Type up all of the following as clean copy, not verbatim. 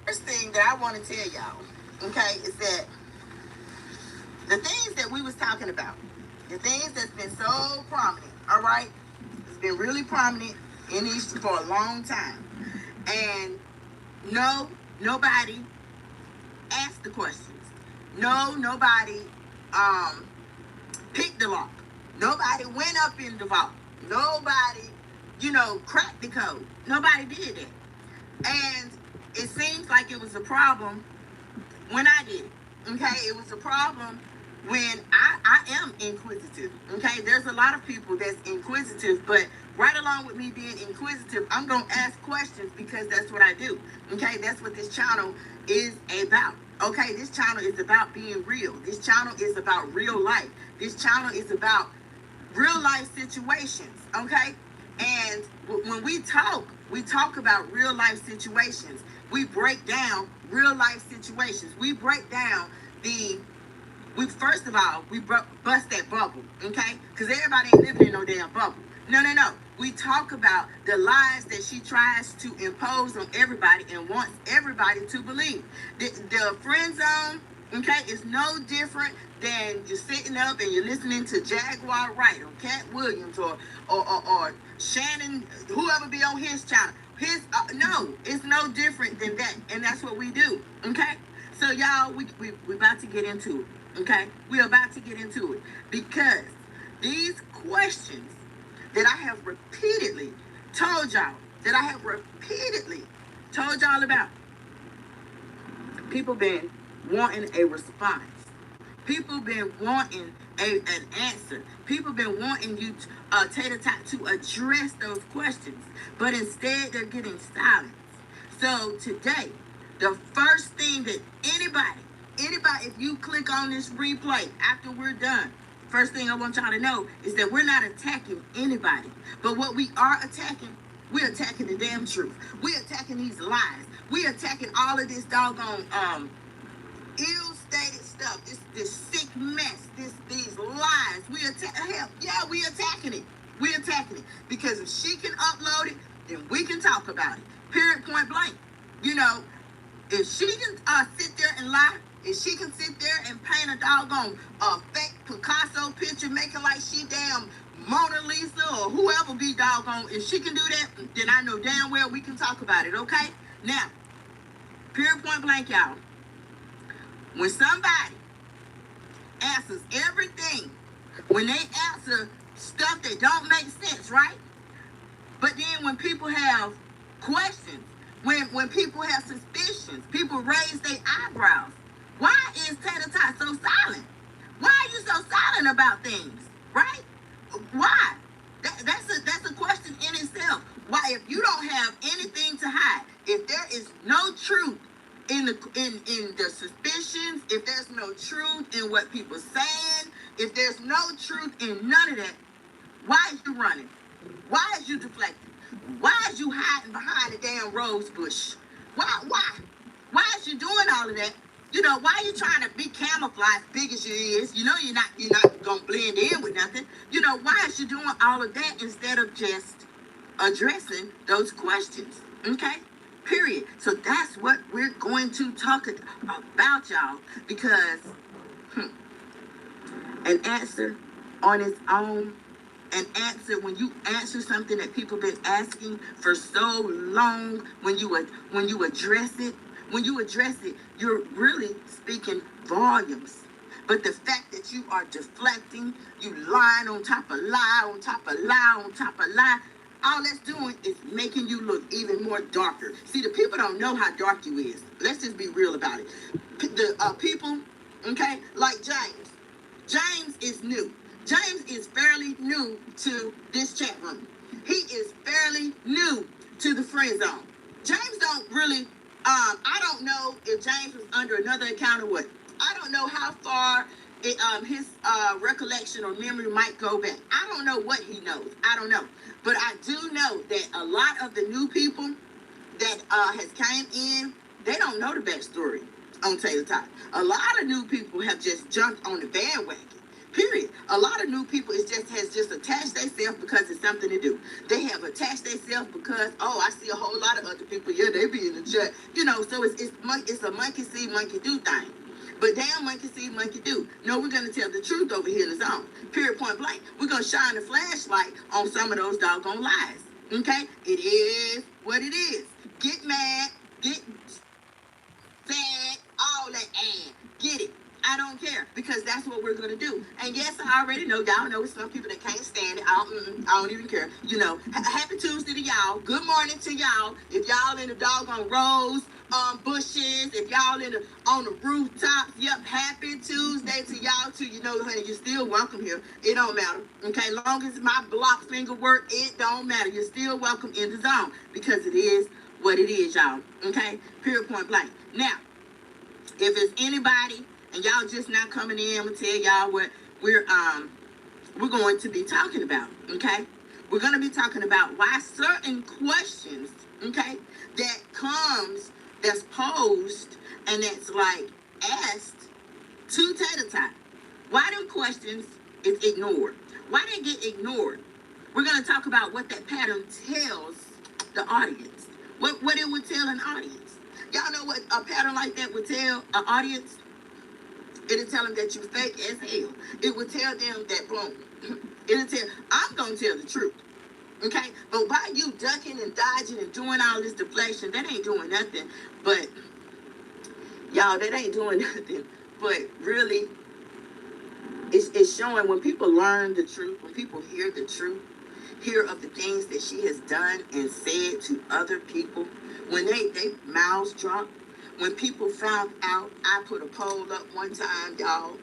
First thing that I want to tell y'all, okay, is that the things that we was talking about, the things that's been so prominent, all right, it's been really prominent in these for a long time, and no, nobody asked the questions. No, nobody um picked the lock. Nobody went up in the vault. Nobody, cracked the code. Nobody did that. And it seems like it was a problem when I did it. Okay, it was a problem when I am inquisitive. Okay, there's a lot of people that's inquisitive, but right along with me being inquisitive, I'm gonna ask questions because that's what I do. Okay, that's what this channel is about. Okay, this channel is about being real. This channel is about real life. This channel is about real life situations. Okay, and when we talk about real life situations. We break down real life situations. We break down we first of all, we bust that bubble, okay? Because everybody ain't living in no damn bubble. No. We talk about the lies that she tries to impose on everybody and wants everybody to believe. The friend zone, okay, is no different than you're sitting up and you're listening to Jaguar Wright or Cat Williams or Shannon, whoever be on his channel. No, it's no different than that, and that's what we do. Okay, so y'all, we about to get into it. Okay, we're about to get into it because these questions that I have repeatedly told y'all, about, people been wanting a response. People been wanting an answer. People been wanting you Tater-Tot to address those questions, but instead they're getting silence. So today, the first thing that anybody, if you click on this replay after we're done, first thing I want y'all to know is that we're not attacking anybody, but what we are attacking, we're attacking the damn truth. We're attacking these lies. We're attacking all of this doggone ill-stated stuff, this sick mess, these lies. We attacking it. We attacking it because if she can upload it, then we can talk about it. Period. Point blank. If she can sit there and lie, if she can sit there and paint a doggone fake Picasso picture, making like she damn Mona Lisa or whoever be doggone, if she can do that, then I know damn well we can talk about it. Okay. Now, period. Point blank, y'all. When somebody answers everything, when they answer stuff that don't make sense, right? But then when people have questions, when people have suspicions, people raise their eyebrows. Why is Tater-Tot so silent? Why are you so silent about things, right? Why? That's a question in itself. Why, if you don't have anything to hide, if there is no truth in the suspicions, if there's no truth in what people saying, if there's no truth in none of that, why is you running? Why is you deflecting? Why is you hiding behind the damn rose bush? Why is you doing all of that? Why are you trying to be camouflaged big as you is? You're not gonna blend in with nothing. Why is you doing all of that instead of just addressing those questions? Okay? Period. So that's what we're going to talk about, y'all, because an answer on its own, an answer, when you answer something that people been asking for so long, when you address it, you're really speaking volumes. But the fact that you are deflecting, you lying on top of lie, on top of lie, on top of lie, all that's doing is making you look even more darker. See, the people don't know how dark you is. Let's just be real about it. The people, okay, like James. James is new. James is fairly new to this chat room. He is fairly new to the friend zone. James don't really, I don't know if James was under another account or what. I don't know how far his recollection or memory might go back. I don't know what he knows. I don't know. But I do know that a lot of the new people that has came in, they don't know the backstory on Tater-Tot. A lot of new people have just jumped on the bandwagon Period. A lot of new people has just attached themselves because it's something to do. They have attached themselves because, oh, I see a whole lot of other people. Yeah, they be in the chat. So it's a monkey see, monkey do thing. But damn, monkey see, monkey do. No, we're gonna tell the truth over here in the zone. Period, point blank. We're gonna shine a flashlight on some of those doggone lies. Okay, it is what it is. Get mad, get sad, all that, and get it. I don't care, because that's what we're gonna do. And yes, I already know, y'all know some people that can't stand it. I don't even care. Happy Tuesday to y'all. Good morning to y'all. If y'all in the doggone rows, bushes, if y'all on the rooftops, yep. Happy Tuesday to y'all too. Honey, you're still welcome here. It don't matter. Okay, long as my block finger work, it don't matter. You're still welcome in the zone, because it is what it is, y'all. Okay, period, point blank. Now, if it's anybody and y'all just not coming in, I'm gonna tell y'all what we're going to be talking about. Okay, we're gonna be talking about why certain questions, okay, that's posed and that's like asked to Tater. Why them questions is ignored? Why they get ignored? We're gonna talk about what that pattern tells the audience. What it would tell an audience. Y'all know what a pattern like that would tell an audience? It'll tell them that you fake as hell. It would tell them that, boom. It'll tell, I'm going to tell the truth. Okay? But by you ducking and dodging and doing all this deflection, that ain't doing nothing. But, y'all, that ain't doing nothing. But really, it's showing when people learn the truth, when people hear the truth, hear of the things that she has done and said to other people, when they mouths drop, when people found out. I put a poll up one time, y'all,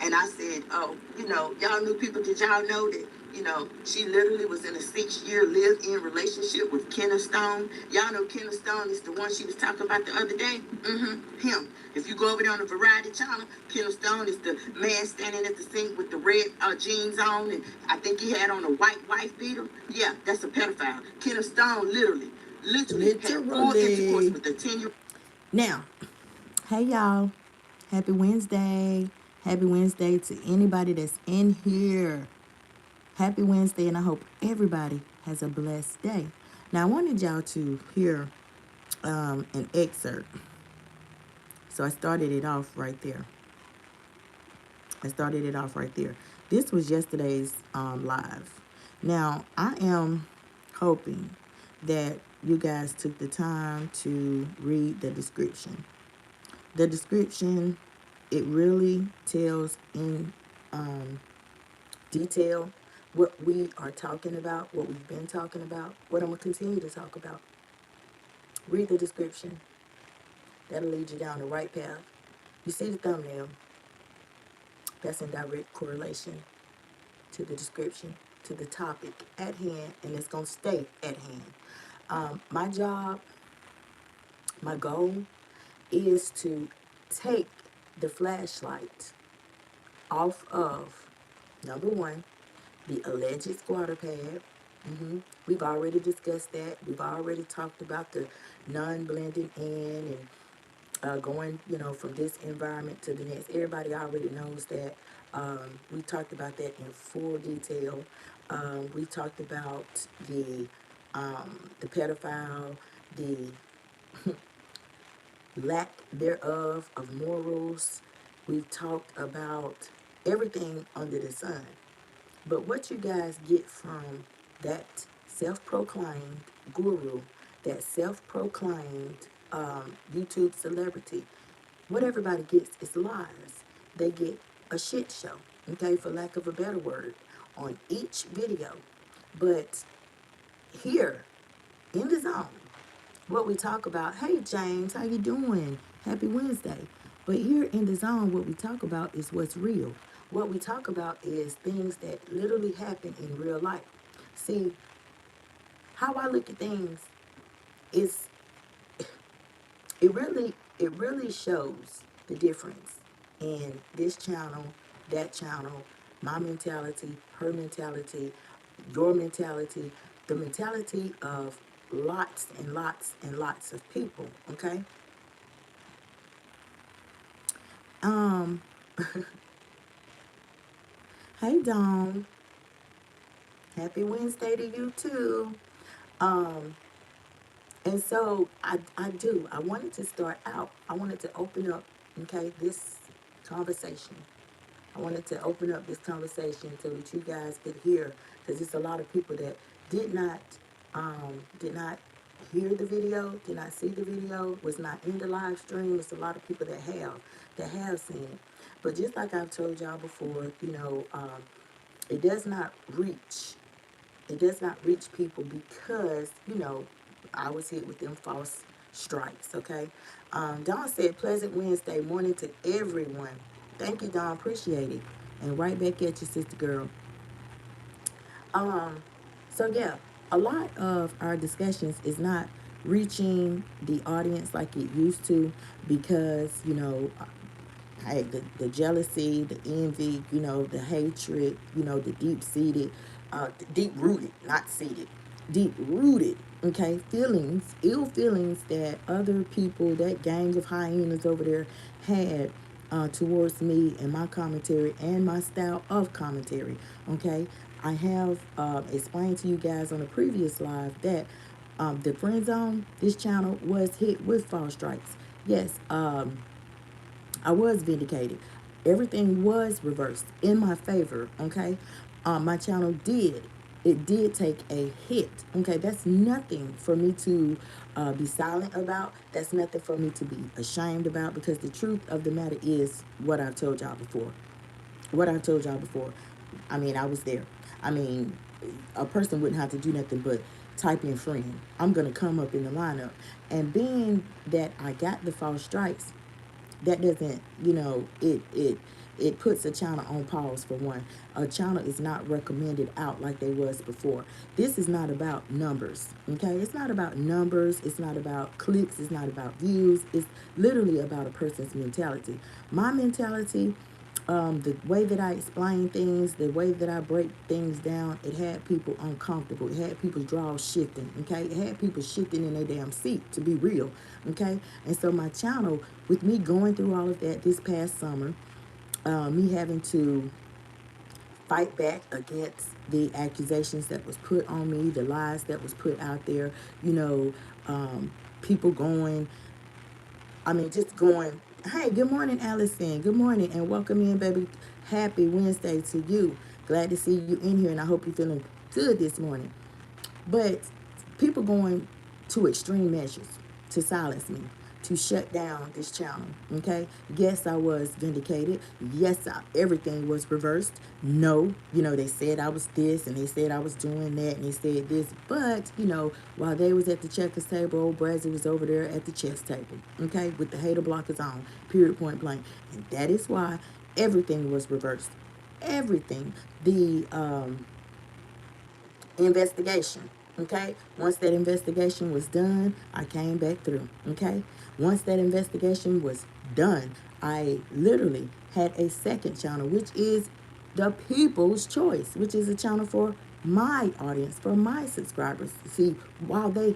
and I said, oh, y'all new people, did y'all know that, she literally was in a 6-year live-in relationship with Kenneth Stone? Y'all know Kenneth Stone is the one she was talking about the other day? Him. If you go over there on the Variety channel, Kenneth Stone is the man standing at the sink with the red jeans on, and I think he had on a white wife beater. Yeah, that's a pedophile. Kenneth Stone literally had full intercourse with a 10-year. Now, hey y'all, happy Wednesday. Happy Wednesday to anybody that's in here. Happy Wednesday, and I hope everybody has a blessed day. Now, I wanted y'all to hear an excerpt. So I started it off right there. This was yesterday's live. Now, I am hoping that you guys took the time to read the description. The description, it really tells in detail what we are talking about, what we've been talking about, what I'm going to continue to talk about. Read the description. That'll lead you down the right path. You see the thumbnail. That's in direct correlation to the description, to the topic at hand, and it's going to stay at hand. My job, my goal is to take the flashlight off of, number one, the alleged squatter pad. We've already discussed that. We've already talked about the non-blending in and going, from this environment to the next. Everybody already knows that. We talked about that in full detail. We talked about the pedophile, the lack thereof of morals. We've talked about everything under the sun. But what you guys get from that self-proclaimed guru, that self-proclaimed YouTube celebrity, what everybody gets is lies. They get a shit show, okay, for lack of a better word, on each video. But here in the zone, what we talk about, hey James, how you doing? Happy Wednesday. But here in the zone, what we talk about is what's real. What we talk about is things that literally happen in real life. See, how I look at things is it really shows the difference in this channel, that channel, my mentality, her mentality, your mentality, the mentality of lots and lots and lots of people, okay? Hey, Dawn. Happy Wednesday to you, too. Um, and so I wanted to start out. I wanted to open up, okay, this conversation. I wanted to open up this conversation so that you guys could hear, because there's a lot of people that did not hear the video, did not see the video, was not in the live stream. There's a lot of people that have seen it. But just like I've told y'all before, it does not reach. It does not reach people because, I was hit with them false strikes, okay? Dawn said, pleasant Wednesday morning to everyone. Thank you, Dawn. Appreciate it. And right back at you, sister girl. Um, so yeah, a lot of our discussions is not reaching the audience like it used to because, the jealousy, the envy, the hatred, the deep-seated, deep-rooted, not seated, deep-rooted, okay, feelings, ill feelings that other people, that gang of hyenas over there had towards me and my commentary and my style of commentary, okay? I have explained to you guys on a previous live that the friend zone, this channel was hit with false strikes. Yes, I was vindicated. Everything was reversed in my favor, okay? My channel it did take a hit, okay? That's nothing for me to be silent about. That's nothing for me to be ashamed about because the truth of the matter is what I've told y'all before. What I've told y'all before. I mean, I was there. I mean, a person wouldn't have to do nothing but type in friend. I'm going to come up in the lineup. And being that I got the false strikes, that doesn't, it puts a channel on pause for one. A channel is not recommended out like they was before. This is not about numbers, okay? It's not about numbers. It's not about clicks. It's not about views. It's literally about a person's mentality. My mentality, the way that I explain things, the way that I break things down, it had people uncomfortable. It had people's draws shifting, okay? It had people shifting in their damn seat, to be real, okay? And so my channel, with me going through all of that this past summer, me having to fight back against the accusations that was put on me, the lies that was put out there, you know, people going, just going, hey, good morning, Allison. Good morning, and welcome in, baby. Happy Wednesday to you. Glad to see you in here, and I hope you're feeling good this morning. But people going to extreme measures to silence me, to shut down this channel. Okay? Yes, I was vindicated. Yes, everything was reversed. No, they said I was this and they said I was doing that and they said this. But, while they was at the checkers table, old Brazzy was over there at the chess table. Okay? With the hater blockers on, period, point blank. And that is why everything was reversed. Everything. The investigation. Okay, once that investigation was done, I came back through. Okay, once that investigation was done, I literally had a second channel, which is the People's Choice, which is a channel for my audience, for my subscribers. See, while they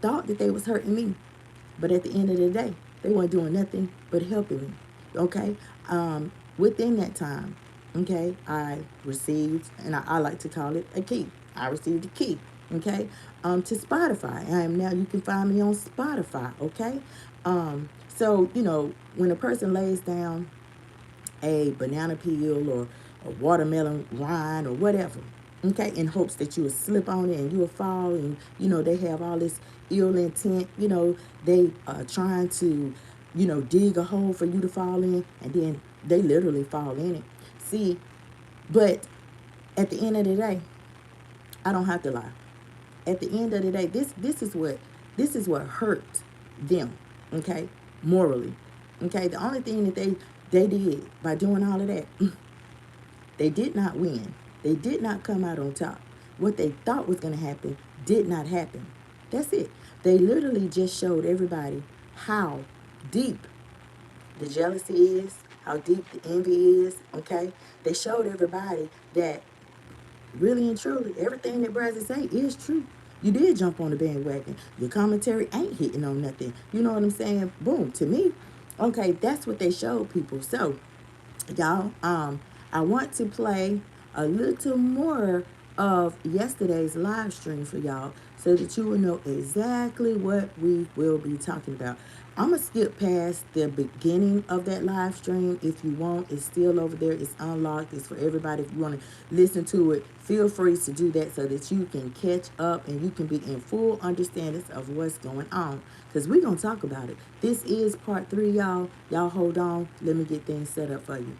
thought that they was hurting me, but at the end of the day, they weren't doing nothing but helping me. Okay, within that time, okay, I received, and I like to call it a key. I received a key, okay, to Spotify. I am now, you can find me on Spotify, okay. So, when a person lays down a banana peel or a watermelon rind or whatever, okay, in hopes that you will slip on it and you will fall, and they have all this ill intent, they trying to, dig a hole for you to fall in, and then they literally fall in it. See, but at the end of the day, I don't have to lie. At the end of the day, this is what hurt them, okay, morally, okay. The only thing that they did by doing all of that, they did not win. They did not come out on top. What they thought was going to happen did not happen. That's it. They literally just showed everybody how deep the jealousy is, how deep the envy is, okay? They showed everybody that really and truly, everything that Brazzy say is true. You did jump on the bandwagon. Your commentary ain't hitting on nothing. You know what I'm saying? Boom, to me. Okay, that's what they showed people. So, y'all, I want to play a little more of yesterday's live stream for y'all so that you will know exactly what we will be talking about. I'm going to skip past the beginning of that live stream. If you want, it's still over there. It's unlocked. It's for everybody. If you want to listen to it, feel free to do that so that you can catch up and you can be in full understanding of what's going on. Because we're going to talk about it. This is part 3, y'all. Y'all hold on. Let me get things set up for you.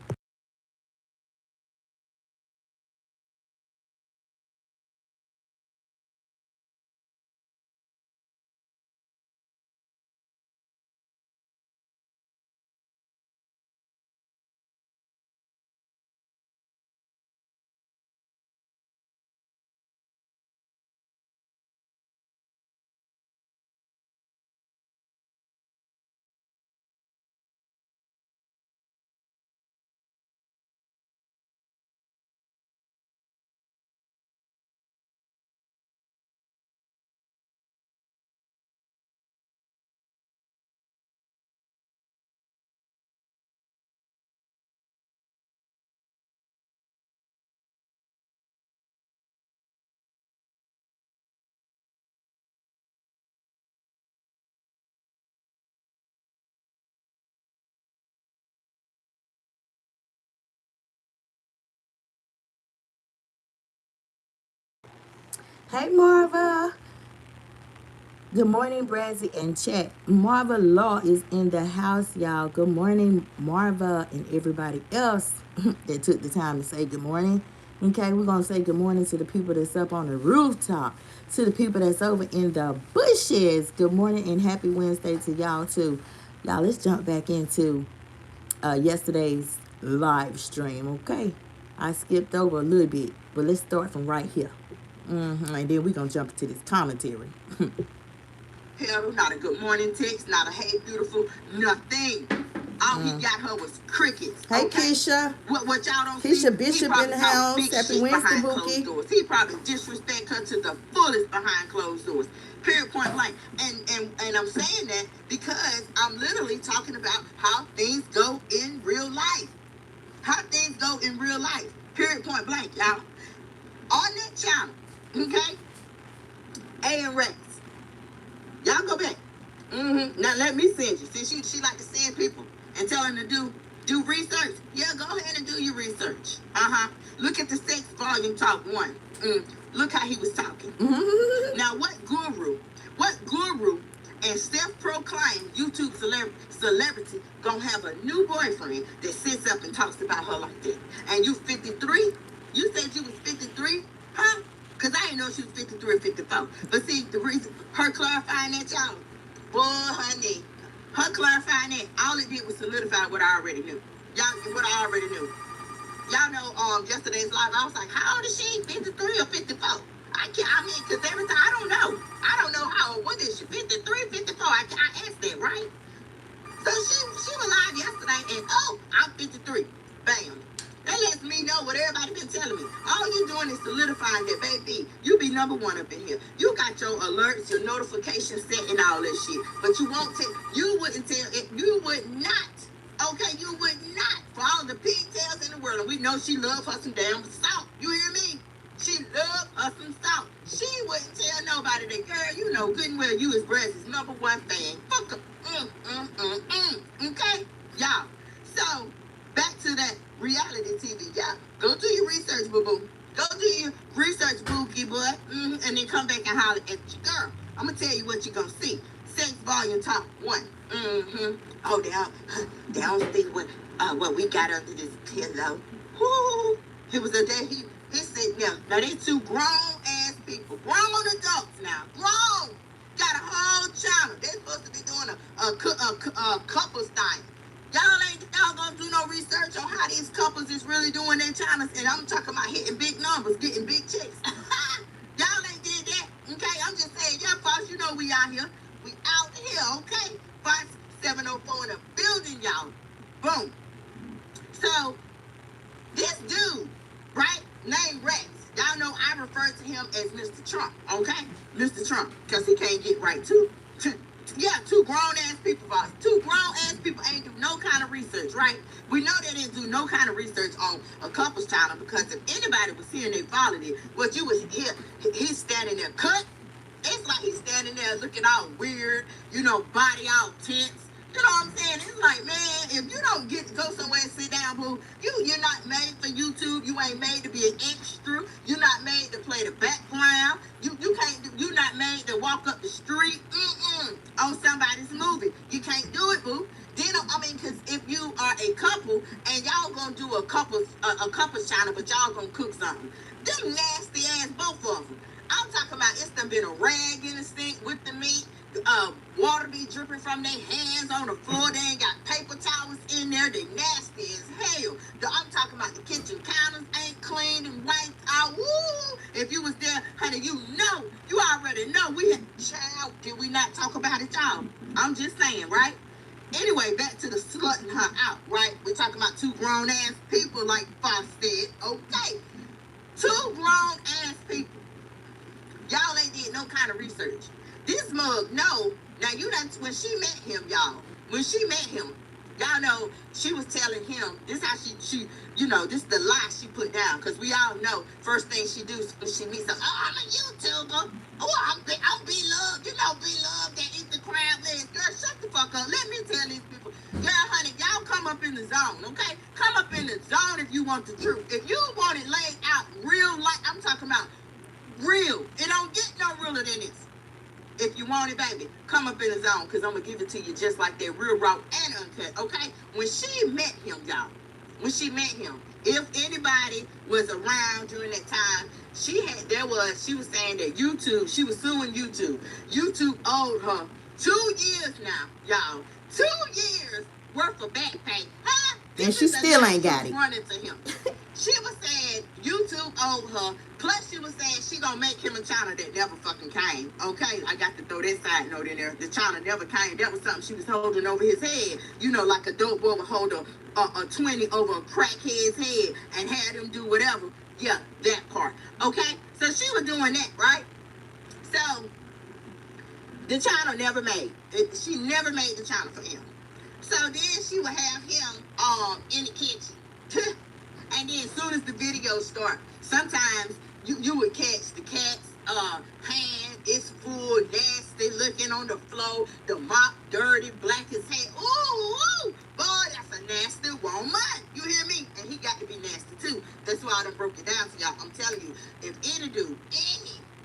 Hey, Marva. Good morning, Brazzy and chat. Marva Law is in the house, y'all. Good morning, Marva, and everybody else that took the time to say good morning. Okay, we're going to say good morning to the people that's up on the rooftop, to the people that's over in the bushes. Good morning and happy Wednesday to y'all, too. Y'all, let's jump back into yesterday's live stream, okay? I skipped over a little bit, but let's start from right here. And then we're going to jump into this commentary. Hell, not a good morning text, not a hey beautiful, nothing. All he got her was crickets. Hey, okay? Keisha. What y'all don't Keisha see? Bishop in the house. Happy Wednesday, Bookie. He probably disrespect her to the fullest behind closed doors. Period, point blank. And I'm saying that because I'm literally talking about how things go in real life. How things go in real life. Period, point blank, y'all. On that channel, okay? A and Rex. Y'all go back. Now let me send you. Since she like to send people and tell them to do research. Yeah, go ahead and do your research. Look at the sex volume talk 1. Look how he was talking. Now what guru and self-proclaimed YouTube celebrity gonna have a new boyfriend that sits up and talks about her like that? And you 53? You said you was 53? Huh? Because I didn't know she was 53 or 54. But see, the reason, her clarifying that, y'all, boy, honey, her clarifying that, all it did was solidify what I already knew. Y'all know, yesterday's live, I was like, how old is she? 53 or 54? Because every time, I don't know how old, what is she, 53, 54? I asked that, right? So she was live yesterday, and I'm 53. Bam. That lets me know what everybody been telling me. All you doing is solidifying that, baby, you be number 1 up in here. You got your alerts, your notifications set, and all that shit. But you won't tell, you wouldn't tell, you would not. Okay, you would not. For all the pigtails in the world. And we know she loves her some damn salt. You hear me? She loves her some salt. She wouldn't tell nobody that, girl, you know good and well you is Brazzy's number 1 fan. Fuck her. Okay? Y'all. So, back to that reality TV, y'all. Go do your research, boo-boo. Go do your research, bookie, boy. And then come back and holler at your girl. I'm going to tell you what you're going to see. Sex volume top 1. Oh, they don't see what we got under this pillow. Whoo! It was a day he's sitting there. Now, they 2 grown-ass people. Grown adults now. Grown. Got a whole channel. They're supposed to be doing a couples thing. Y'all gonna do no research on how these couples is really doing their channels, and I'm talking about hitting big numbers, getting big checks. Y'all ain't did that, okay? I'm just saying, yeah, folks, you know we out here. We out here, okay? 5704 in the building, y'all. Boom. So, this dude, right, named Rex, y'all know I refer to him as Mr. Trump, okay? Mr. Trump, because he can't get right too. Yeah, two grown ass people, boss. Two grown ass people ain't do no kind of research, right? We know they didn't do no kind of research on a couple's channel because if anybody was here and they followed it, what you was here, he's standing there cut. It's like he's standing there looking all weird, body all tense. You know what I'm saying? It's like, man, if you don't get to go somewhere and sit down, boo, you're not made for YouTube. You ain't made to be an extra. You're not made to play the background. You can't. You're not made to walk up the street on somebody's movie. You can't do it, boo. Then because if you are a couple and y'all gonna do a couple's channel, but y'all gonna cook something, them nasty ass both of them. I'm talking about it's done been a rag in the sink with the meat. Water be dripping from their hands on the floor. They ain't got paper towels in there. They nasty as hell. I'm talking about the kitchen counters ain't clean and wiped out. Woo! If you was there, honey, you already know. We had child. Did we not talk about it, y'all? I'm just saying, right? Anyway, back to the slutting her out, right? We're talking about two grown ass people, like Fox said. Okay, two grown ass people. Y'all ain't did no kind of research. This mug, no. Now, when she met him, y'all, y'all know, she was telling him, this how she this the lie she put down. Because we all know, first thing she do when she meets her, oh, I'm a YouTuber. Oh, I'm B-Love. B-Love that eat the crab legs. Girl, shut the fuck up. Let me tell these people. Girl, honey, y'all come up in the zone, okay? Come up in the zone if you want the truth. If you want it laid out real, like I'm talking about, real. It don't get no realer than this. If you want it, baby, come up in the zone, because I'm going to give it to you just like that, real raw and uncut, okay? When she met him, y'all, if anybody was around during that time, she was saying that YouTube, she was suing YouTube. YouTube owed her 2 years now, y'all. 2 years worth of back pay. Huh? And she still ain't got it. Running to him. She was saying YouTube owed her. Plus, she was saying she gonna make him a channel that never fucking came. Okay, I got to throw that side note in there. The channel never came. That was something she was holding over his head. Like a dope boy would hold a 20 over a crackhead's head and had him do whatever. Yeah, that part. Okay, so she was doing that, right? So the channel never made. She never made the channel for him. So then she would have him in the kitchen. And then as soon as the video start, sometimes you would catch the cat's hand. It's full, nasty, looking on the floor. The mop dirty, black as hell. Ooh, boy, that's a nasty woman. You hear me? And he got to be nasty too. That's why I done broke it down to y'all. I'm telling you, if any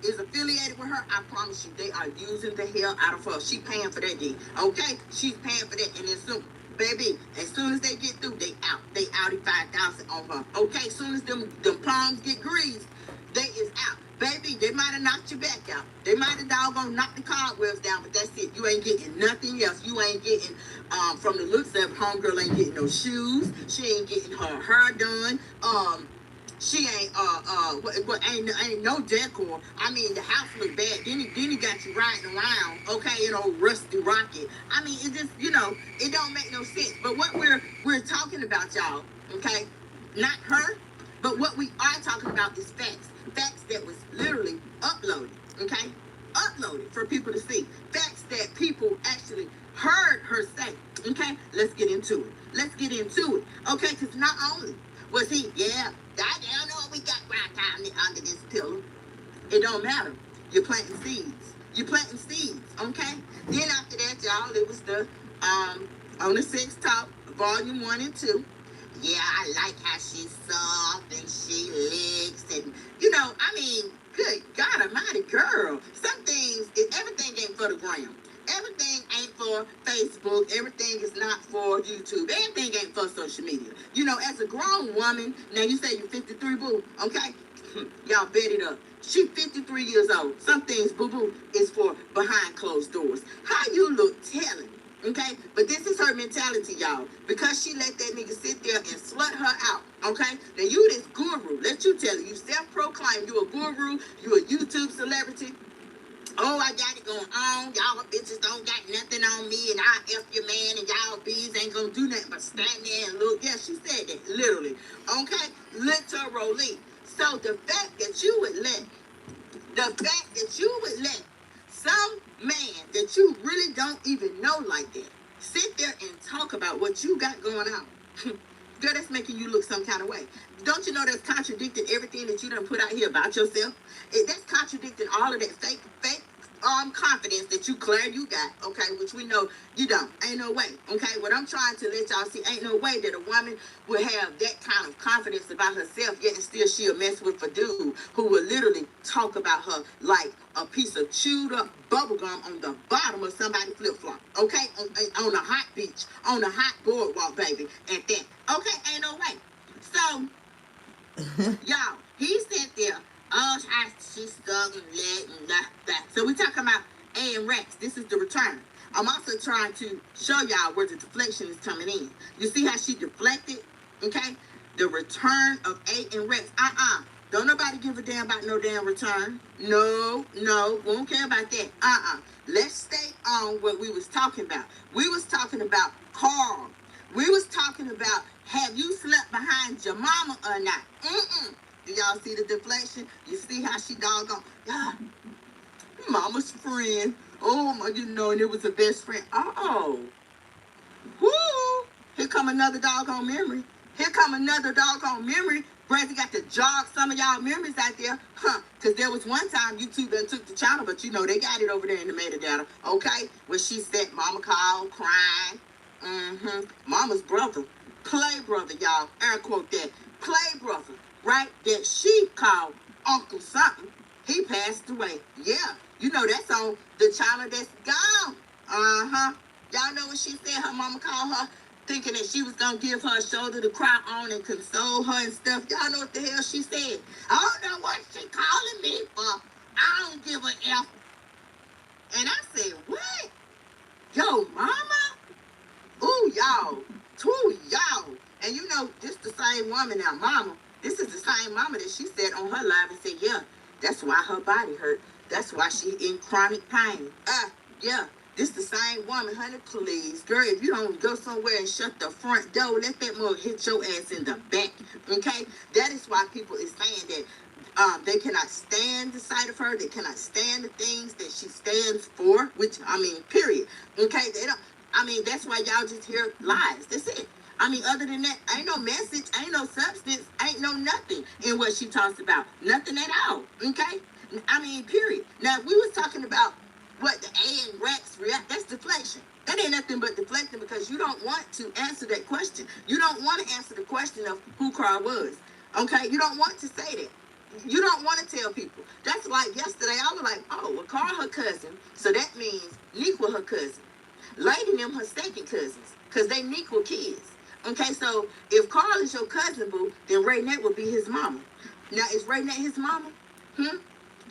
is affiliated with her, I promise you, they are using the hell out of her. She paying for that D. Okay? She's paying for that. And then soon, baby, as soon as they get through, they out. They outie 5,000 on her. Okay? As soon as them palms get greased, they is out. Baby, they might have knocked your back out. They might have doggone knocked the cobwebs down, but that's it. You ain't getting nothing else. You ain't getting, from the looks of homegirl ain't getting no shoes. She ain't getting her hair done. She ain't ain't no decor. I mean, the house look bad. Then he got you riding around, okay, in old rusty rocket. I mean, it just, it don't make no sense. But what we're talking about, y'all, okay, not her, but what we are talking about is facts. Facts that was literally uploaded, okay, uploaded for people to see. Facts that people actually heard her say. Okay, let's get into it. Okay, because not only was he, I don't know what we got right down under this pillow. It don't matter. You're planting seeds. Okay? Then after that, y'all, it was the on the Sex Talk, Volume 1 and 2. Yeah, I like how she's soft and she licks and good God almighty, girl. Some things, everything ain't for the gram. Everything ain't for Facebook. Everything is not for YouTube. Everything ain't for social media. As a grown woman, now you say you're 53, boo, okay? Y'all bet it up. She's 53 years old. Some things, boo-boo, is for behind closed doors. How you look telling, okay? But this is her mentality, y'all. Because she let that nigga sit there and slut her out, okay? Now, you this guru. Let you tell you. You self-proclaimed. You a guru. You a YouTube celebrity. Oh, I got it going on. Y'all bitches don't got nothing on me, and I F your man, and y'all bees ain't gonna do nothing but stand there and look. Yeah, she said that, literally. Okay? Literally. So the fact that you would let some man that you really don't even know like that sit there and talk about what you got going on. Girl, that's making you look some kind of way. Don't you know that's contradicting everything that you done put out here about yourself? That's contradicting all of that fake confidence that you declare you got, okay, which we know you don't. Ain't no way, okay? What I'm trying to let y'all see, ain't no way that a woman will have that kind of confidence about herself, yet and still she'll mess with a dude who will literally talk about her like a piece of chewed up bubble gum on the bottom of somebody's flip flop, okay? On a hot beach, on a hot boardwalk, baby, and that, okay? Ain't no way. So, y'all, he sat there. Oh, she's stuck and let and that. So we talking about A and Rex. This is the return. I'm also trying to show y'all where the deflection is coming in. You see how she deflected? Okay? The return of A and Rex. Don't nobody give a damn about no damn return. No. We don't care about that. Let's stay on what we was talking about. We was talking about Carl. We was talking about, have you slept behind your mama or not? Do y'all see the deflection? You see how she doggone, mama's friend. Oh my, and it was a best friend. Oh, whoo! Here come another doggone memory. Brandy got to jog some of y'all memories out there, because there was one time YouTube done took the channel, but they got it over there in the metadata, okay? Where she said mama called, crying. Mama's brother, play brother, y'all, air quote that, play brother, right? That she called Uncle something. He passed away. Yeah, that's on the channel that's gone. Y'all know what she said? Her mama called her, thinking that she was gonna give her a shoulder to cry on and console her and stuff. Y'all know what the hell she said? I don't know what she calling me for. I don't give a F. And I said, what? Yo, mama? Ooh, y'all. Y'all. And this the same woman now, mama. This is the same mama that she said on her live and said, yeah, that's why her body hurt. That's why she in chronic pain. Yeah. This the same woman, honey, please. Girl, if you don't go somewhere and shut the front door, let that mother hit your ass in the back, okay? That is why people is saying that they cannot stand the sight of her. They cannot stand the things that she stands for, which, period, okay? They don't. That's why y'all just hear lies. That's it. Other than that, ain't no message, ain't no substance, ain't no nothing in what she talks about. Nothing at all, okay? Period. Now, we was talking about what the A and Rex react, that's deflection. That ain't nothing but deflecting because you don't want to answer that question. You don't want to answer the question of who Carl was, okay? You don't want to say that. You don't want to tell people. That's like yesterday, I was like, oh, well, Carl her cousin, so that means Nequa her cousin. Lady and them her second cousins, because they Nequa kids. Okay, so if Carl is your cousin, boo, then Raynette would be his mama. Now, is Raynette his mama?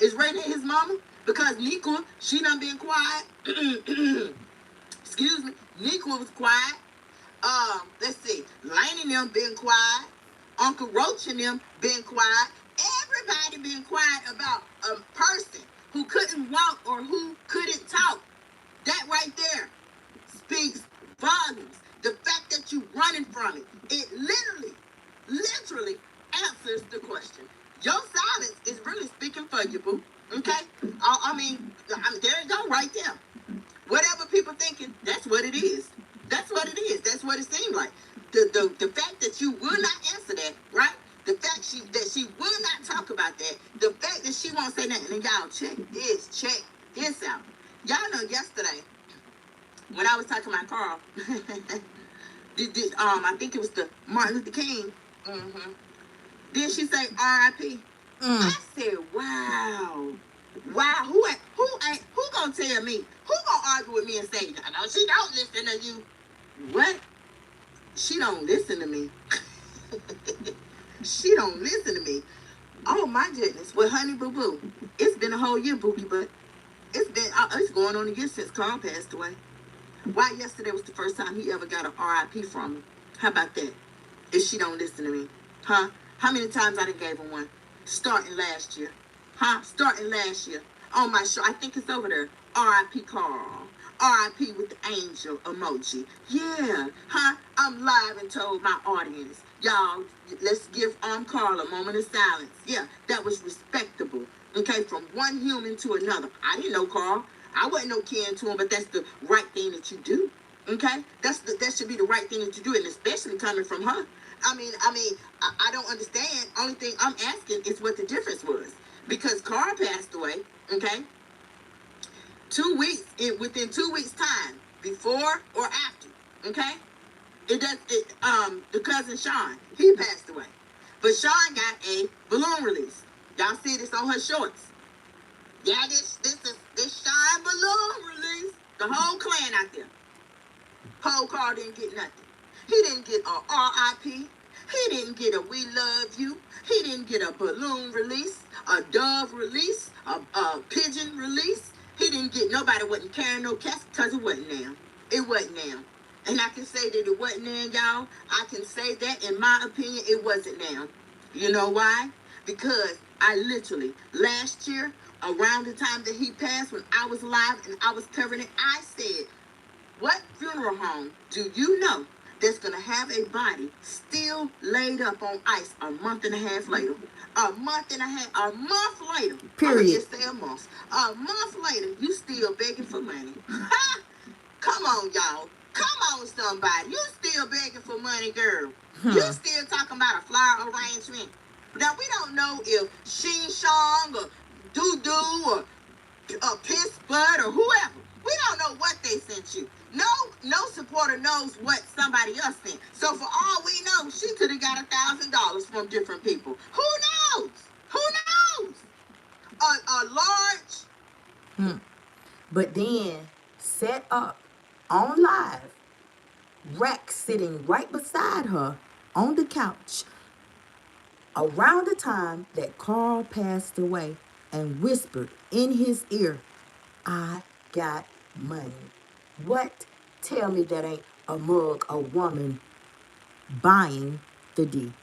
Is Raynette his mama? Because Nequa, she done been quiet. Excuse me. Nequa was quiet. Let's see. Lane and them been quiet. Uncle Roach and them been quiet. Everybody been quiet about a person who couldn't walk or who couldn't talk. That right there speaks volumes. The fact that you running from it, it literally answers the question. Your silence is really speaking for you, boo. Okay? There you go, right there. Whatever people thinking, that's what it is. That's what it is. That's what it seemed like. The fact that you will not answer that, right? The fact that she will not talk about that. The fact that she won't say nothing. And y'all check this out. Y'all know yesterday when I was talking about Carl, I think it was the Martin Luther King. Then she say R.I.P. I said, wow. Who gonna tell me? Who gonna argue with me and say, no, she don't listen to you? What? She don't listen to me. She don't listen to me. Oh my goodness. Well, honey, boo boo, it's been a whole year, Bookie, but it's going on a year since Carl passed away. Why yesterday was the first time he ever got an R.I.P. from me? How about that? If she don't listen to me, huh? How many times I done gave her one? Starting last year, huh? Starting last year on my show. I think it's over there. R.I.P. Carl. R.I.P. with the angel emoji. Yeah, huh? I'm live and told my audience, y'all, let's give Carl a moment of silence. Yeah, that was respectable. Okay, from one human to another. I didn't know Carl. I wasn't no kin to him, but that's the right thing that you do. Okay, that should be the right thing that you do, and especially coming from her. I don't understand. Only thing I'm asking is what the difference was, because Carl passed away. Okay, 2 weeks within 2 weeks time, before or after. Okay, it does. The cousin Sean, he passed away, but Sean got a balloon release. Y'all see this on her shorts. Yeah, this Sean balloon release. The whole clan out there. Whole Carl didn't get nothing. He didn't get a RIP. He didn't get a we love you. He didn't get a balloon release, a dove release, a pigeon release. He didn't get, nobody wasn't carrying no casket because it wasn't now. It wasn't now. And I can say that it wasn't now, y'all. I can say that, in my opinion, it wasn't now. You know why? Because I literally, last year, around the time that he passed, when I was alive and I was covering it, I said, what funeral home do you know that's going to have a body still laid up on ice a month and a half later? A month later. Period. I would just say a month. A month later, you still begging for money. Come on, y'all. Come on, somebody. You still begging for money, girl. You still talking about a flower arrangement. Now, we don't know if Sheen Shong or Doo Doo or Piss Bud or whoever. We don't know what they sent you. No supporter knows what somebody else sent. So for all we know, she could have got $1,000 from different people. Who knows? Who knows? A large. But then set up on live, Rex sitting right beside her on the couch around the time that Carl passed away, and whispered in his ear, I got money. What? Tell me that ain't a mug, a woman buying the D.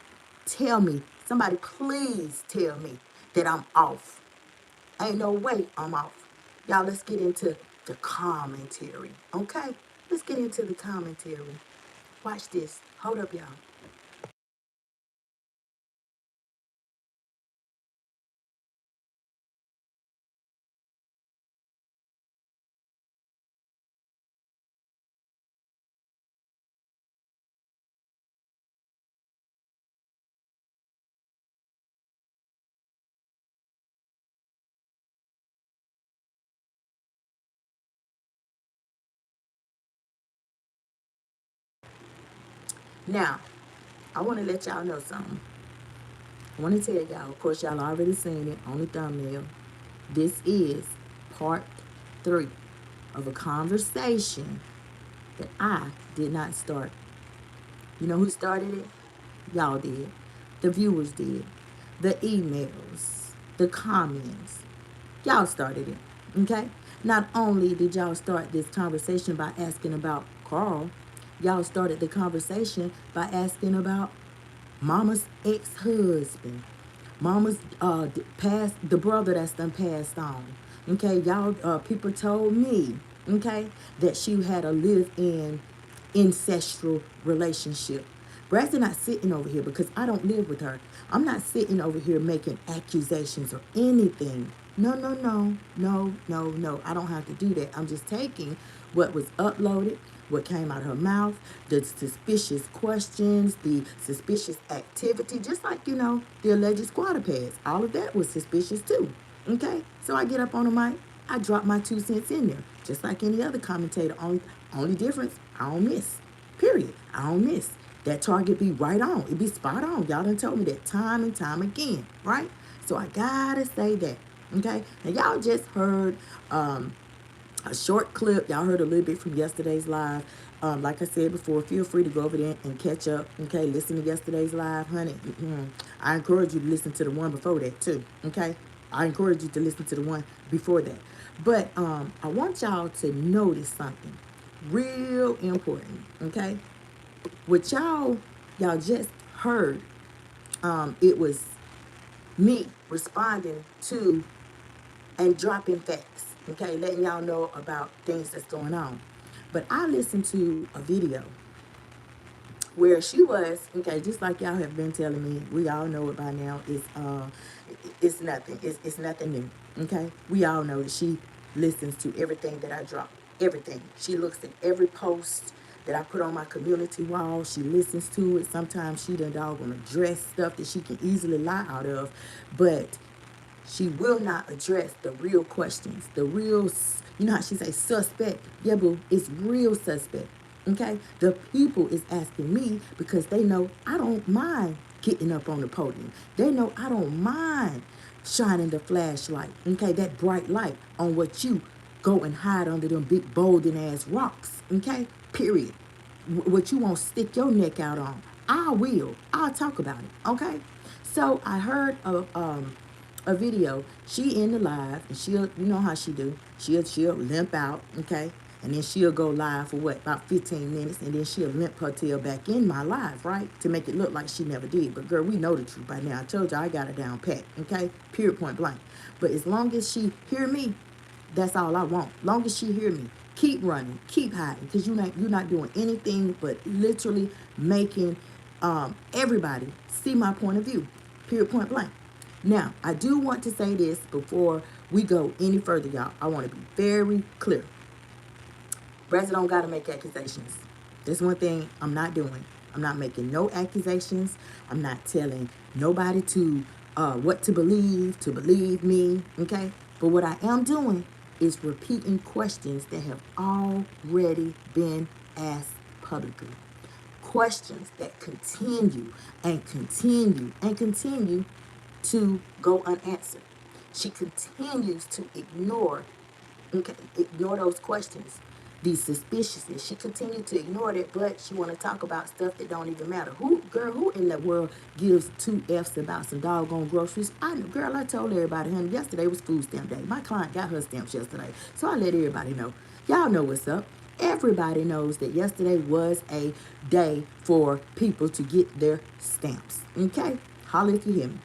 Tell me, somebody please tell me that I'm off. Ain't no way I'm off. Y'all, let's get into the commentary, okay? Let's get into the commentary. Watch this. Hold up, y'all. Now, I want to let y'all know something. I want to tell y'all, of course, y'all already seen it on the thumbnail. This is part 3 of a conversation that I did not start. You know who started it? Y'all did. The viewers did. The emails, the comments. Y'all started it, okay? Not only did y'all start this conversation by asking about Carl, y'all started the conversation by asking about Mama's ex-husband, Mama's the brother that's done passed on. Okay, y'all, people told me, okay, that she had a live-in ancestral relationship. Braxton not sitting over here because I don't live with her. I'm not sitting over here making accusations or anything. No, no, no, no, no, no. I don't have to do that. I'm just taking what was uploaded, what came out of her mouth, the suspicious questions, the suspicious activity, just like, the alleged squatter pads. All of that was suspicious too. Okay? So I get up on the mic, I drop my 2 cents in there, just like any other commentator. Only difference, I don't miss. Period. I don't miss. That target be right on. It be spot on. Y'all done told me that time and time again, right? So I gotta say that. Okay? Now y'all just heard a short clip. Y'all heard a little bit from yesterday's live. Like I said before, feel free to go over there and catch up. Okay, listen to yesterday's live, honey. I encourage you to listen to the one before that too. Okay, I encourage you to listen to the one before that. But I want y'all to notice something real important. Okay, what y'all just heard. It was me responding to and dropping facts, okay, letting y'all know about things that's going on. But I listened to a video where she was, okay, just like y'all have been telling me, we all know it by now. It's nothing. It's nothing new. Okay, we all know that she listens to everything that I drop. Everything. She looks at every post that I put on my community wall. She listens to it. Sometimes she done doggone address stuff that she can easily lie out of. But she will not address the real questions, the real, you know how she say suspect? Yeah, boo, it's real suspect. Okay? The people is asking me because they know I don't mind getting up on the podium. They know I don't mind shining the flashlight, okay, that bright light on what you go and hide under them big bolden ass rocks, okay? Period. What you won't stick your neck out on. I will. I'll talk about it, okay? So I heard a video. She in the live, and she'll, you know how she do. She'll limp out, okay, and then she'll go live for what, about 15 minutes, and then she'll limp her tail back in my live, right, to make it look like she never did. But girl, we know the truth by now. I told you I got her down pat, okay, period, point blank. But as long as she hear me, that's all I want. Long as she hear me, keep running, keep hiding, because you're not doing anything but literally making everybody see my point of view. Period, point blank. Now, I do want to say this before we go any further, y'all. I want to be very clear. Brothers don't got to make accusations. That's one thing I'm not doing. I'm not making no accusations. I'm not telling nobody to what to believe me, okay? But what I am doing is repeating questions that have already been asked publicly. Questions that continue and continue and continue to go unanswered. She continues to ignore those questions, these suspiciousness. She continued to ignore that, but she want to talk about stuff that don't even matter. Who in the world gives two F's about some doggone groceries? Girl, I told everybody, honey, yesterday was food stamp day. My client got her stamps yesterday, so I let everybody know. Y'all know what's up. Everybody knows that yesterday was a day for people to get their stamps. Okay? Holler if you hear me.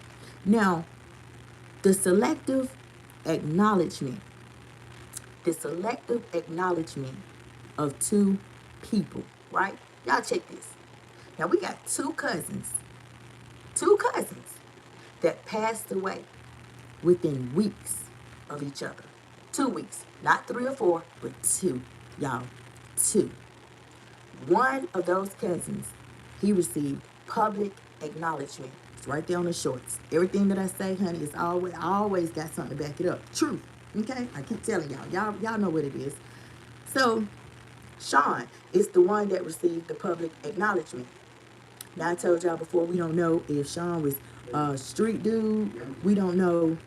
Now, the selective acknowledgement, the selective acknowledgement of two people, right? Y'all check this. Now, we got two cousins that passed away within weeks of each other. 2 weeks, not 3 or 4, but 2, y'all, 2. One of those cousins, he received public acknowledgement. It's right there on the shorts. Everything that I say, honey, is always got something to back it up. Truth. Okay? I keep telling y'all. Y'all know what it is. So, Sean is the one that received the public acknowledgement. Now, I told y'all before, we don't know if Sean was a street dude. We don't know.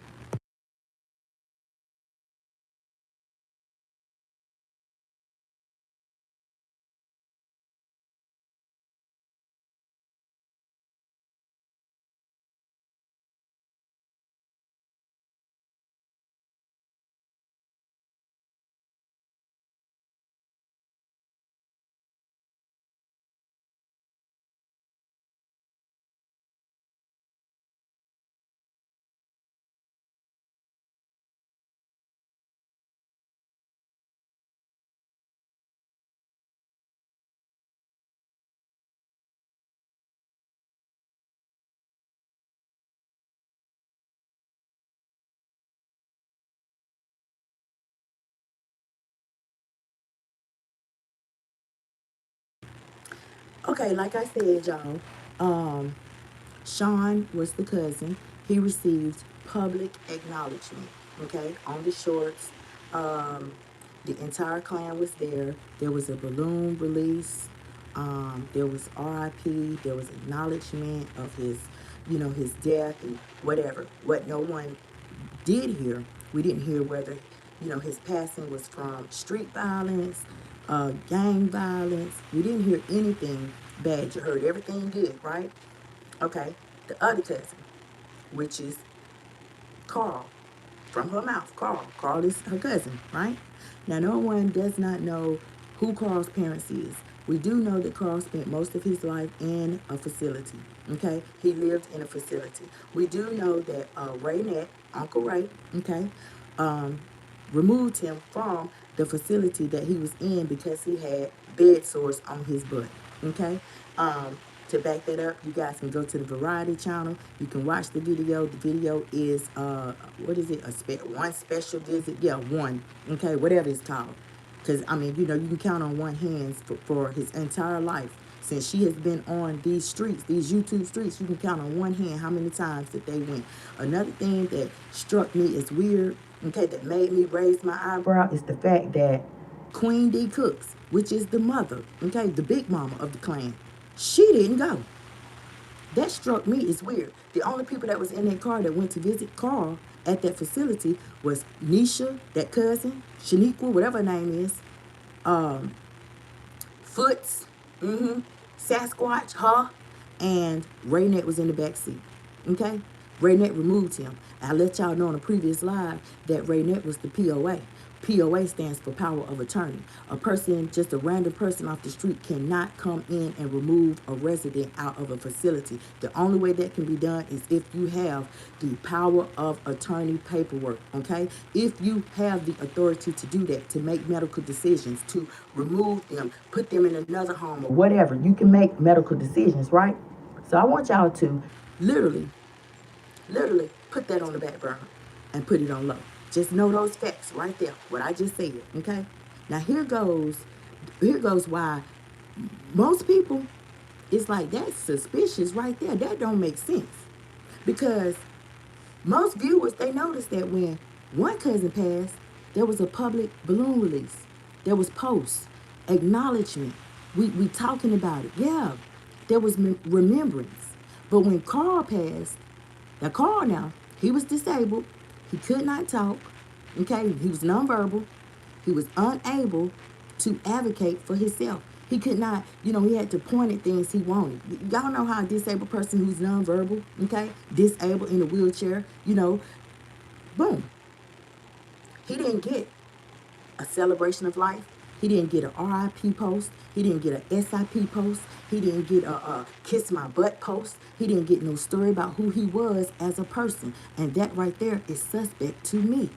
Okay, like I said, y'all, Sean was the cousin. He received public acknowledgement, okay, on the shorts. Um, the entire clan was there. There was a balloon release. There was RIP. There was acknowledgement of his, his death and whatever. What no one did hear, we didn't hear whether, his passing was from street violence, gang violence. We didn't hear anything bad. You heard everything good, right? Okay, the other cousin, which is Carl, from her mouth, Carl. Carl is her cousin, right? Now, no one does not know who Carl's parents is. We do know that Carl spent most of his life in a facility, okay? He lived in a facility. We do know that Raynette, Uncle Ray, okay, removed him from the facility that he was in because he had bed sores on his butt, okay? To back that up, you guys can go to the Variety channel. You can watch the video. The video is what is it? One special visit. Yeah, one. Okay, whatever it's called. Because I mean, you can count on one hand for his entire life. Since she has been on these streets, these YouTube streets, you can count on one hand how many times that they went. Another thing that struck me as weird, okay, that made me raise my eyebrow is the fact that Queen D Cooks, which is the mother, okay, the big mama of the clan, she didn't go. That struck me as weird. The only people that was in that car that went to visit Carl at that facility was Nisha, that cousin, Shaniqua, whatever her name is, um, Foots, Sasquatch, her, and Raynet was in the back seat. Okay? Raynet removed him. I let y'all know on a previous live that Raynet was the POA. POA stands for power of attorney. A person, just a random person off the street, cannot come in and remove a resident out of a facility. The only way that can be done is if you have the power of attorney paperwork, okay? If you have the authority to do that, to make medical decisions, to remove them, put them in another home or whatever, you can make medical decisions, right? So I want y'all to literally put that on the back burner and put it on low. Just know those facts right there, what I just said, okay? Now here goes why most people, it's like, that's suspicious right there. That don't make sense. Because most viewers, they noticed that when one cousin passed, there was a public balloon release. There was posts, acknowledgement. We talking about it. Yeah, there was remembrance. But when Carl passed, now, he was disabled. He could not talk. Okay, he was nonverbal. He was unable to advocate for himself. He could not, he had to point at things he wanted. Y'all know how a disabled person who's nonverbal, okay, disabled in a wheelchair, boom. He didn't get a celebration of life. He didn't get a RIP post. He didn't get a SIP post. He didn't get a kiss my butt post. He didn't get no story about who he was as a person. And that right there is suspect to me.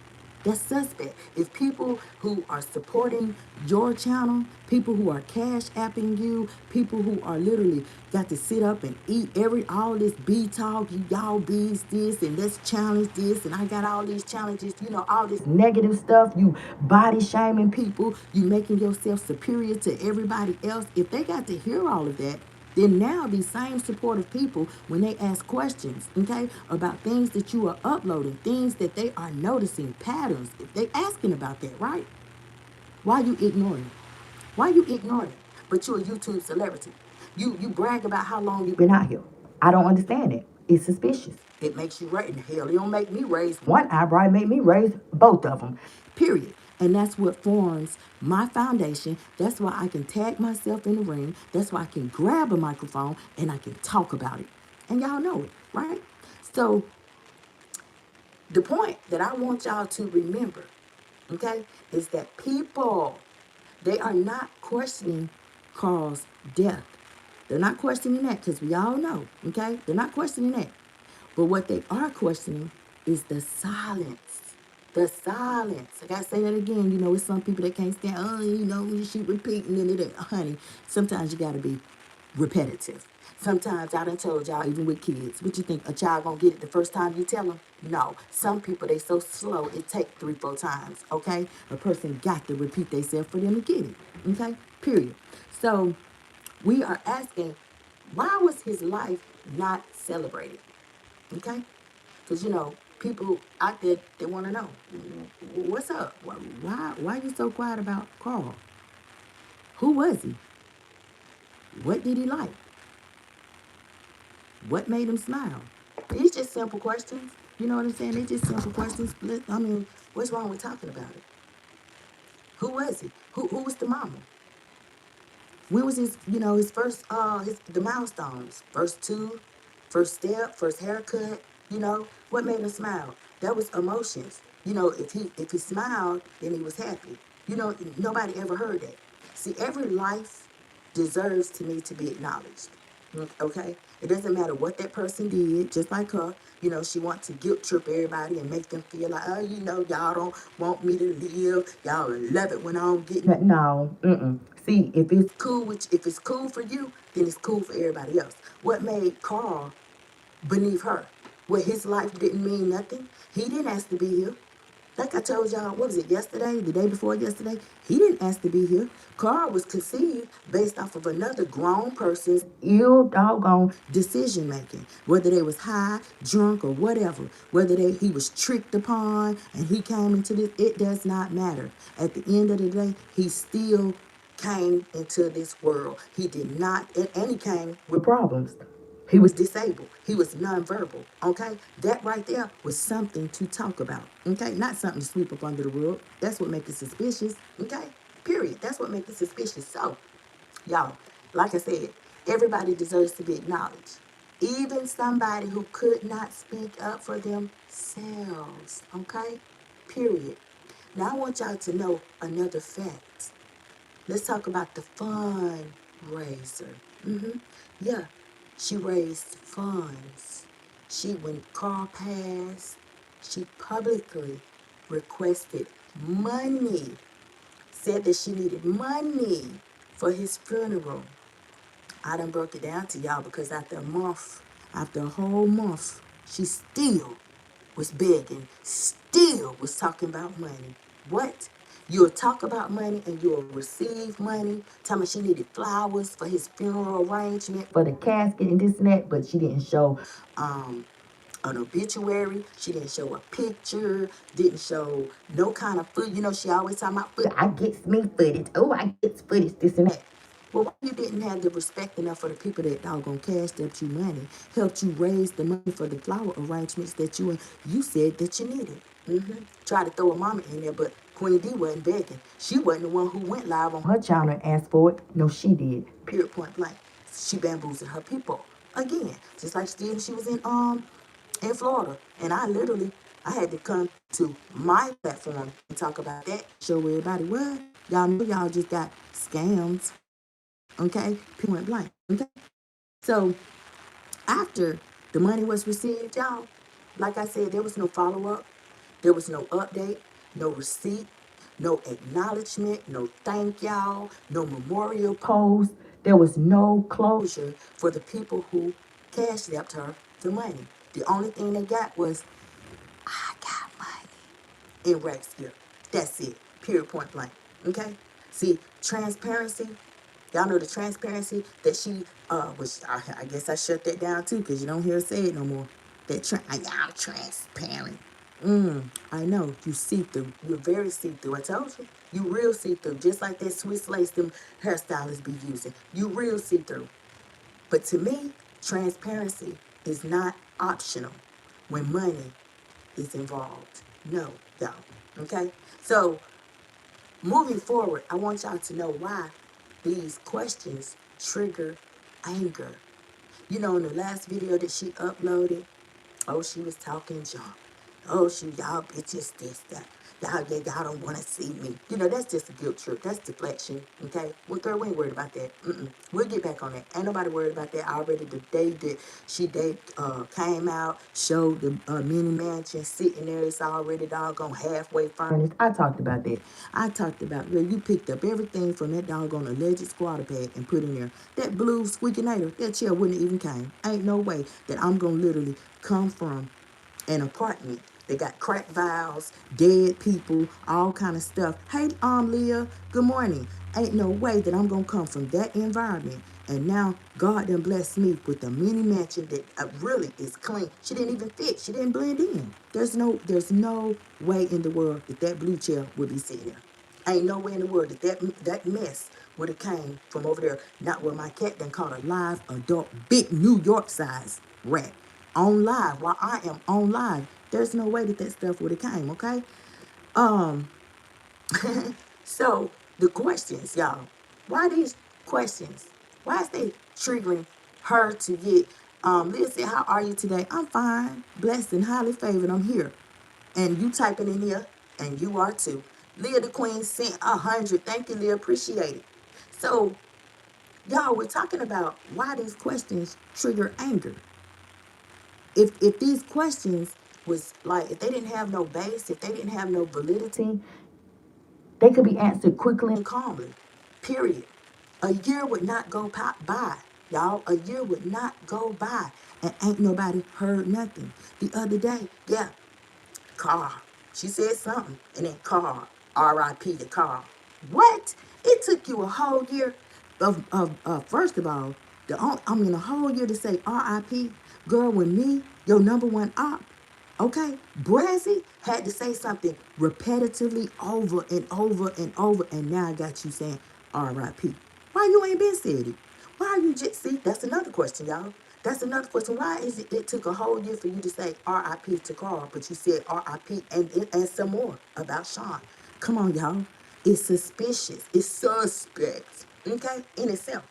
That's suspect. If people who are supporting your channel, people who are cash apping you, people who are literally got to sit up and eat all this bee talk, y'all bees this and let's challenge this and I got all these challenges, all this negative stuff, you body shaming people, you making yourself superior to everybody else. If they got to hear all of that, then now these same supportive people, when they ask questions, okay, about things that you are uploading, things that they are noticing, patterns, if they asking about that, right? Why you ignoring it? Why you ignoring it? But you're a YouTube celebrity. You brag about how long you've been out here. I don't understand it. It's suspicious. It makes you raise. Hell, it don't make me raise one eyebrow. It make me raise both of them. Period. And that's what forms my foundation. That's why I can tag myself in the ring. That's why I can grab a microphone and I can talk about it. And y'all know it, right? So the point that I want y'all to remember, okay, is that people, they are not questioning Carl's death. They're not questioning that because we all know, okay? They're not questioning that. But what they are questioning is the silence. The silence. I gotta say that again. It's some people that can't stand, you should repeat and then honey, sometimes you gotta be repetitive. Sometimes I done told y'all, even with kids, what you think, a child gonna get it the first time you tell them? No. Some people, they so slow, it take 3-4 times, okay? A person got to repeat themselves for them to get it, okay? Period. So we are asking, why was his life not celebrated? Okay? Because, people out there, they want to know, what's up? Why are you so quiet about Carl? Who was he? What did he like? What made him smile? These just simple questions. You know what I'm saying? They're just simple questions. I mean, what's wrong with talking about it? Who was he? Who was the mama? When was his, his first, the milestones? First tooth, first step, first haircut, what made him smile? That was emotions. If he smiled, then he was happy. Nobody ever heard that. See, every life deserves to me to be acknowledged. Okay? It doesn't matter what that person did, just like her. She wants to guilt trip everybody and make them feel like, oh, y'all don't want me to live. Y'all love it when I don't get that. No, See, if it's cool for you, then it's cool for everybody else. What made Carl beneath her? Well, his life didn't mean nothing. He didn't ask to be here. Like I told y'all, what was it, yesterday, the day before yesterday? He didn't ask to be here. Carl was conceived based off of another grown person's ill doggone decision making. Whether they was high, drunk, or whatever. Whether he was tricked upon and he came into this, it does not matter. At the end of the day, he still came into this world. He did not, and he came with problems. He was disabled. He was nonverbal. Okay? That right there was something to talk about. Okay? Not something to sweep up under the rug. That's what makes it suspicious. Okay? Period. That's what makes it suspicious. So, y'all, like I said, everybody deserves to be acknowledged. Even somebody who could not speak up for themselves. Okay? Period. Now, I want y'all to know another fact. Let's talk about the fundraiser. Yeah, she raised funds. When Carl passed, she publicly requested money, said that she needed money for his funeral. I done broke it down to y'all because after a whole month, she still was begging, still was talking about money. What? You'll talk about money and you'll receive money. Tell me she needed flowers for his funeral arrangement, for the casket and this and that, but she didn't show an obituary. She didn't show a picture, didn't show no kind of food. She always talking about food. I get me footage. Oh, I get footage, this and that. Well, why you didn't have the respect enough for the people that doggone cashed up you money, helped you raise the money for the flower arrangements that you said that you needed. Tried to throw a mama in there, but Queen D wasn't begging. She wasn't the one who went live on her channel and asked for it. No, she did. Period, point blank. She bamboozled her people again, just like she did when she was in Florida. And I had to come to my platform and talk about that. Show everybody what y'all know. Y'all just got scams. Okay, point blank. Okay, so after the money was received, y'all, like I said, there was no follow up, there was no update, no receipt, no acknowledgement, no thank y'all, no memorial post. There was no closure for the people who cashed out her the money. The only thing they got was, I got money in Rex here. That's it. Period, point blank. Okay? See, transparency. Y'all know the transparency that she was. I guess I shut that down too, because you don't hear her say it no more. I'm transparent. I know. You see through. You're very see through. I told you. You real see through. Just like that Swiss lace them hairstylists be using. You real see through. But to me, transparency is not optional when money is involved. No, y'all. Okay? So, moving forward, I want y'all to know why these questions trigger anger. In the last video that she uploaded, oh, she was talking junk. Oh, y'all bitches this, that. Y'all don't want to see me. That's just a guilt trip. That's deflection, okay? Well, girl, we ain't worried about that. We'll get back on that. Ain't nobody worried about that already. The day that she came out, showed the mini mansion sitting there. It's already doggone halfway furnished. I talked about that. I talked about, girl, you picked up everything from that doggone alleged squatter pad and put in there. That blue squeakinator, that chair wouldn't even came. Ain't no way that I'm going to literally come from an apartment. They got crack vials, dead people, all kind of stuff. Hey, Leah, good morning. Ain't no way that I'm gonna come from that environment. And now God done blessed me with a mini mansion that really is clean. She didn't even fit. She didn't blend in. There's no way in the world that blue chair would be sitting there. Ain't no way in the world that mess would have came from over there. Not where my cat done caught a live adult, big New York size rat on live while I am on live. There's no way that stuff would have came, okay? Um, so the questions, y'all. Why these questions? Why is they triggering her to get Leah said, how are you today? I'm fine, blessed and highly favored. I'm here. And you typing in here, and you are too. Leah the Queen sent 100. Thank you, Leah. Appreciate it. So Y'all, we're talking about why these questions trigger anger. If these questions was like, if they didn't have no base, if they didn't have no validity, they could be answered quickly and calmly. Period. A year would not go by, y'all. A year would not go by and ain't nobody heard nothing. The other day, yeah, Carl. She said something, and then Carl, R.I.P. to Carl. What? It took you a whole year first of all, a whole year to say R.I.P. Girl, when me, your number one op, okay, Brazzy had to say something repetitively over and over and over, and now I got you saying R.I.P. Why you ain't been said it? Why you just see? That's another question, y'all. That's another question. Why is it it took a whole year for you to say R.I.P. to Carl, but you said R.I.P. and some more about Sean? Come on, y'all. It's suspicious. It's suspect. Okay, in itself.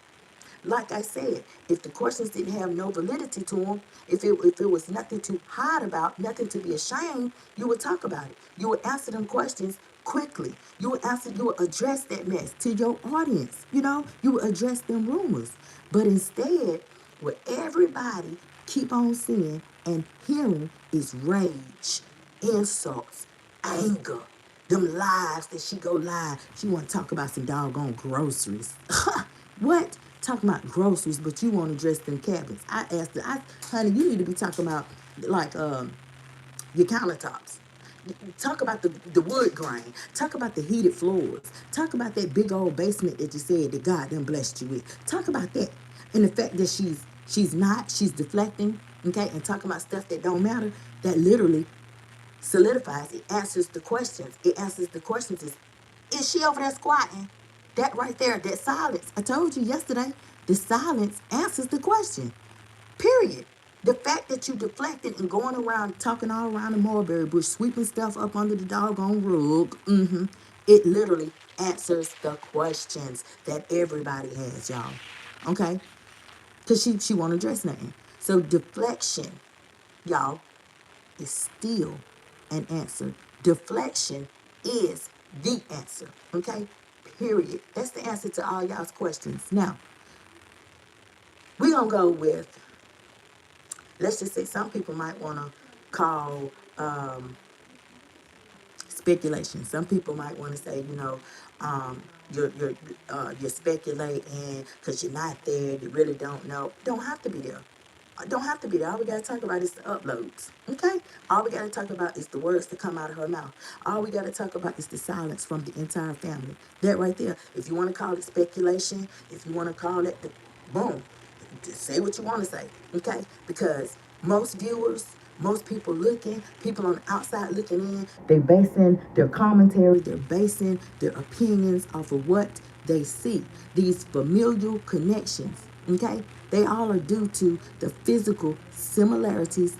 Like I said, if the questions didn't have no validity to them, if it was nothing to hide about, nothing to be ashamed, you would talk about it. You would answer them questions quickly. You would address that mess to your audience. You would address them rumors. But instead, what everybody keep on seeing and hearing is rage, insults, anger, them lives that she go live. She want to talk about some doggone groceries. What? Talking about groceries, but you want to dress them cabins. I asked her, honey, you need to be talking about like your countertops. Talk about the wood grain. Talk about the heated floors. Talk about that big old basement that you said that God done blessed you with. Talk about that. And the fact that she's deflecting, okay, and talking about stuff that don't matter, that literally solidifies, it answers the questions. It answers the questions is she over there squatting? That right there, that silence. I told you yesterday, the silence answers the question. Period. The fact that you deflected and going around talking all around the mulberry bush, sweeping stuff up under the doggone rug, it literally answers the questions that everybody has, y'all. Okay? Because she won't address nothing. So deflection, y'all, is still an answer. Deflection is the answer. Okay? Period. That's the answer to all y'all's questions. Now, we're going to go with, let's just say some people might want to call speculation. Some people might want to say, you're speculating because you're not there. You really don't know. Don't have to be there. Don't have to be there. All we got to talk about is the uploads. Okay? All we got to talk about is the words that come out of her mouth. All we got to talk about is the silence from the entire family. That right there. If you want to call it speculation, if you want to call it boom, just say what you want to say. Okay? Because most viewers, most people looking, people on the outside looking in, they're basing their commentary, they're basing their opinions off of what they see. These familial connections, okay? They all are due to the physical similarities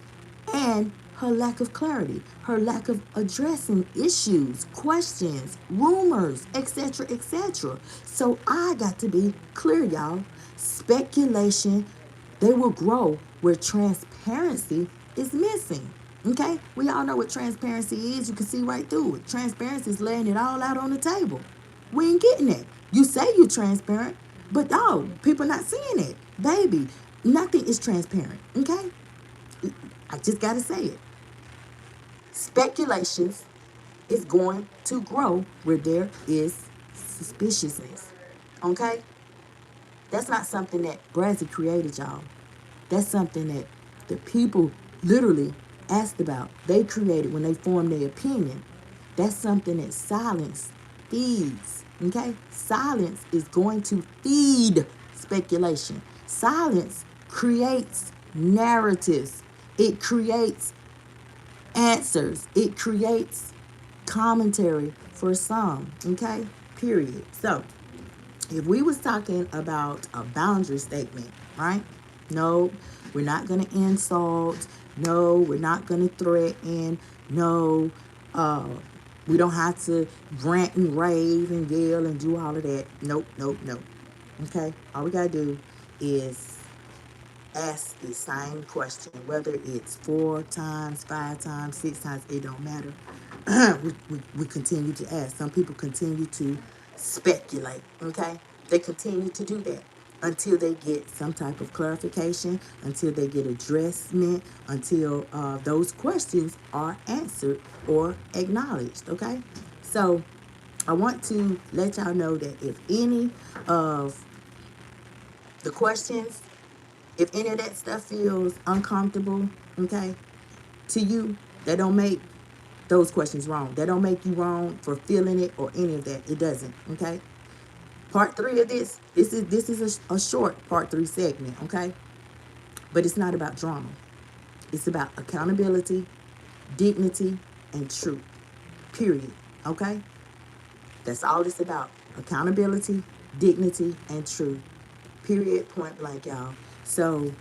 and her lack of clarity, her lack of addressing issues, questions, rumors, etc., etc. So I got to be clear, y'all. Speculation, they will grow where transparency is missing. Okay? We all know what transparency is. You can see right through it. Transparency is laying it all out on the table. We ain't getting that. You say you're transparent, but no, people not seeing it. Baby, nothing is transparent. Okay? I just got to say it. Speculations is going to grow where there is suspiciousness. Okay? That's not something that Brazzy created, y'all. That's something that the people literally asked about. They created when they formed their opinion. That's something that silence feeds. Okay? Silence is going to feed speculation. Silence creates narratives. It creates answers. It creates commentary for some. Okay? Period. So, if we was talking about a boundary statement, right? No, we're not going to insult. No, we're not going to threaten. No, we don't have to rant and rave and yell and do all of that. Nope, nope, nope. Okay? All we got to do is ask the same question, whether it's 4 times, 5 times, 6 times, it don't matter. we continue to ask. Some people continue to speculate, okay? They continue to do that. until they get some type of clarification, until they get addressment, until those questions are answered or acknowledged. Okay, so I want to let y'all know that if any of the questions, if any of that stuff feels uncomfortable, okay, to you, that don't make those questions wrong. That don't make you wrong for feeling it or any of that. It doesn't. Okay. Part 3 of this is a short part 3 segment. Okay, but it's not about drama. It's about accountability, dignity, and truth. Period. Okay. That's all it's about. Accountability, dignity, and truth. Period. Point blank, y'all. So,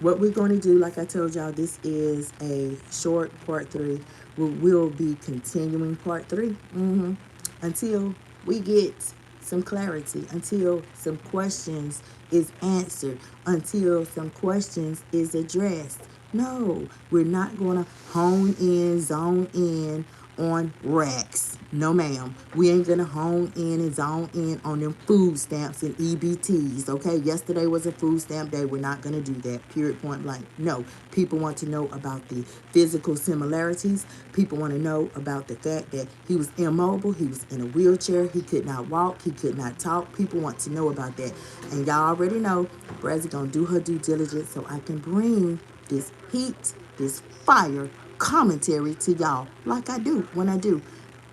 what we're going to do, like I told y'all, this is a short part 3. We'll be continuing part 3 until we get some clarity, until some questions is answered, until some questions is addressed. No, we're not going to hone in, zone in on racks. No, ma'am. We ain't gonna hone in and zone in on them food stamps and EBTs. Okay, yesterday was a food stamp day. We're not gonna do that. Period. Point blank. No. People want to know about the physical similarities. People want to know about the fact that he was immobile. He was in a wheelchair. He could not walk. He could not talk. People want to know about that. And y'all already know Brazzy gonna do her due diligence so I can bring this heat, this fire commentary to y'all like I do when I do.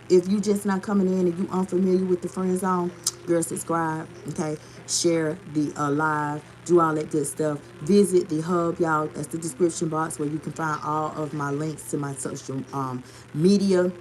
If you just not coming in and you unfamiliar with the friend zone, girl, subscribe, okay? Share the live, do all that good stuff. Visit the hub, y'all. That's the description box where you can find all of my links to my social media.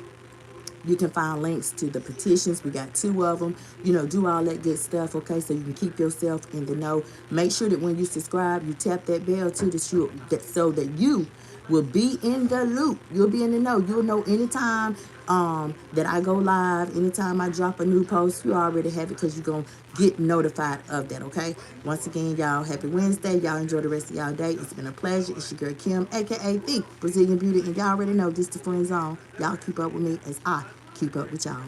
You can find links to the petitions. We got 2 of them. Do all that good stuff, okay? So you can keep yourself in the know. Make sure that when you subscribe, you tap that bell too, so that you will be in the loop. You'll be in the know. You'll know anytime that I go live, anytime I drop a new post, you already have it because you're going to get notified of that, okay? Once again, y'all, happy Wednesday. Y'all enjoy the rest of y'all day. It's been a pleasure. It's your girl Kim, a.k.a. the Brazilian Beauty, and y'all already know this the friend zone. Y'all keep up with me as I keep up with y'all.